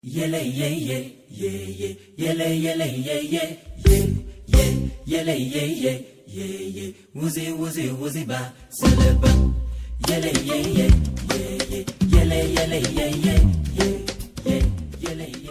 Yele ye ye ye ye yele yele ye ye ye ye yele ye ye ye ye wuzi wuzi wuzi ba seleba yele ye ye ye ye yele yele ye ye ye ye yele ye.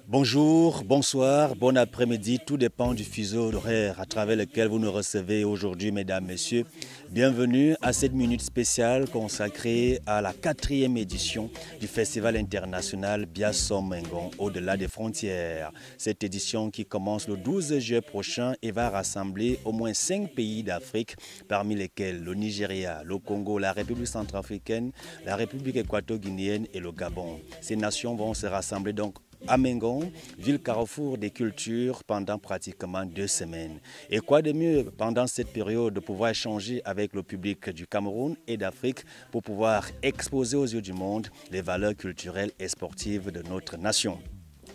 Bonjour, bonsoir, bon après-midi, tout dépend du fuseau horaire à travers lequel vous nous recevez aujourd'hui, mesdames, messieurs. Bienvenue à cette minute spéciale consacrée à la 4e édition du Festival international Biasso Mengon, au-delà des frontières. Cette édition qui commence le 12 juillet prochain et va rassembler au moins 5 pays d'Afrique, parmi lesquels le Nigeria, le Congo, la République centrafricaine, la République équato-guinéenne et le Gabon. Ces nations vont se rassembler donc à Mengon, ville carrefour des cultures, pendant pratiquement 2 semaines. Et quoi de mieux pendant cette période de pouvoir échanger avec le public du Cameroun et d'Afrique pour pouvoir exposer aux yeux du monde les valeurs culturelles et sportives de notre nation.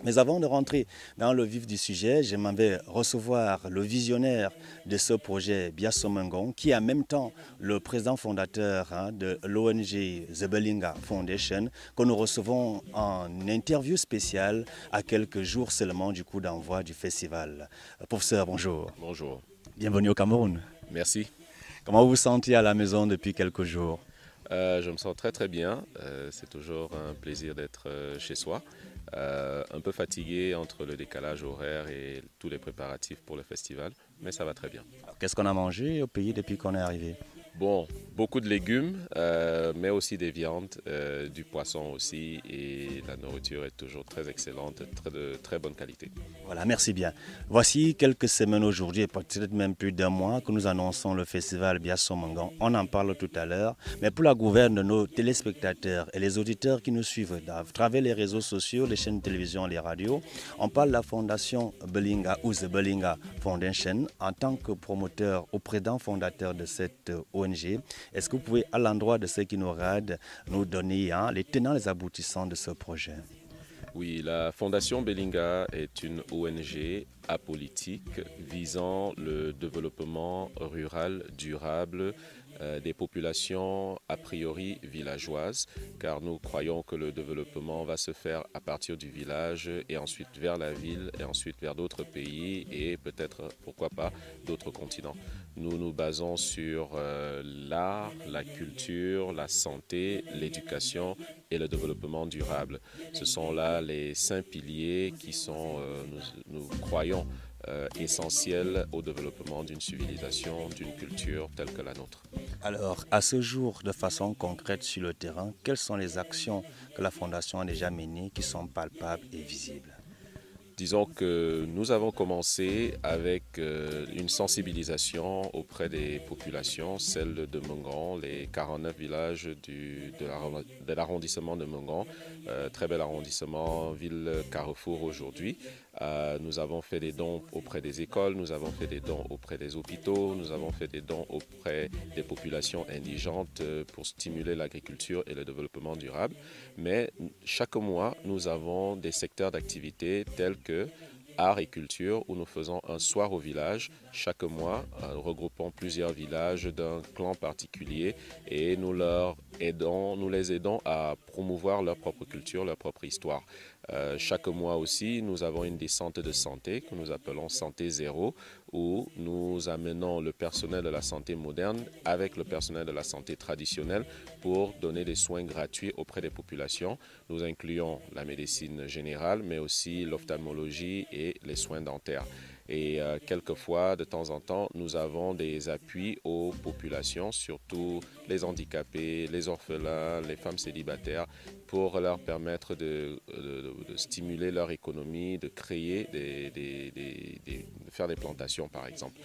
Mais avant de rentrer dans le vif du sujet, je m'en vais recevoir le visionnaire de ce projet Biasso Mengon, qui est en même temps le président fondateur de l'ONG The Belinga Foundation, que nous recevons en interview spéciale à quelques jours seulement du coup d'envoi du festival. Professeur, bonjour. Bonjour. Bienvenue au Cameroun. Merci. Comment vous vous sentez à la maison depuis quelques jours? Je me sens très très bien. C'est toujours un plaisir d'être chez soi. Un peu fatigué entre le décalage horaire et tous les préparatifs pour le festival, mais ça va très bien. Qu'est-ce qu'on a mangé au pays depuis qu'on est arrivé? Bon, beaucoup de légumes, mais aussi des viandes, du poisson aussi, et la nourriture est toujours très excellente, de très bonne qualité. Voilà, merci bien. Voici quelques semaines aujourd'hui, et peut-être même plus d'un mois, que nous annonçons le festival Biasso Mengon. On en parle tout à l'heure, mais pour la gouverne de nos téléspectateurs et les auditeurs qui nous suivent à travers les réseaux sociaux, les chaînes de télévision, les radios, on parle de la fondation Belinga ou The Belinga Foundation en tant que promoteur ou président fondateur de cette ONG. Est-ce que vous pouvez, à l'endroit de ceux qui nous regardent, nous donner les tenants et les aboutissants de ce projet? Oui, la Fondation Belinga est une ONG apolitique visant le développement rural durable des populations a priori villageoises, car nous croyons que le développement va se faire à partir du village et ensuite vers la ville et ensuite vers d'autres pays et peut-être, pourquoi pas, d'autres continents. Nous nous basons sur l'art, la culture, la santé, l'éducation et le développement durable. Ce sont là les 5 piliers qui sont, nous croyons, essentiels au développement d'une civilisation, d'une culture telle que la nôtre. Alors, à ce jour, de façon concrète sur le terrain, quelles sont les actions que la Fondation a déjà menées qui sont palpables et visibles? Disons que nous avons commencé avec une sensibilisation auprès des populations, celle de Mengon, les 49 villages de l'arrondissement de Mengon, très bel arrondissement, ville carrefour aujourd'hui. Nous avons fait des dons auprès des écoles, nous avons fait des dons auprès des hôpitaux, nous avons fait des dons auprès des populations indigentes pour stimuler l'agriculture et le développement durable. Mais chaque mois, nous avons des secteurs d'activité tels que art et culture, où nous faisons un soir au village chaque mois, regroupant plusieurs villages d'un clan particulier et nous les aidons à promouvoir leur propre culture, leur propre histoire. Chaque mois aussi, nous avons une descente de santé que nous appelons Santé Zéro, où nous amenons le personnel de la santé moderne avec le personnel de la santé traditionnelle pour donner des soins gratuits auprès des populations. Nous incluons la médecine générale, mais aussi l'ophtalmologie et les soins dentaires. Et quelquefois, de temps en temps, nous avons des appuis aux populations, surtout les handicapés, les orphelins, les femmes célibataires, pour leur permettre de stimuler leur économie, de créer, de faire des plantations par exemple.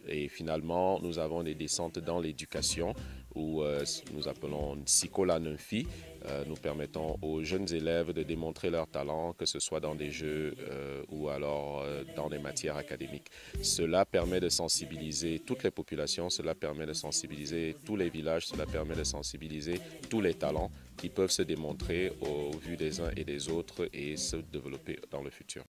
Et finalement, nous avons des descentes dans l'éducation où nous appelons Sikola Nunfi. Nous permettons aux jeunes élèves de démontrer leur talent, que ce soit dans des jeux ou alors dans des matières académiques. Cela permet de sensibiliser toutes les populations, cela permet de sensibiliser tous les villages, cela permet de sensibiliser tous les talents qui peuvent se démontrer au vu des uns et des autres et se développer dans le futur.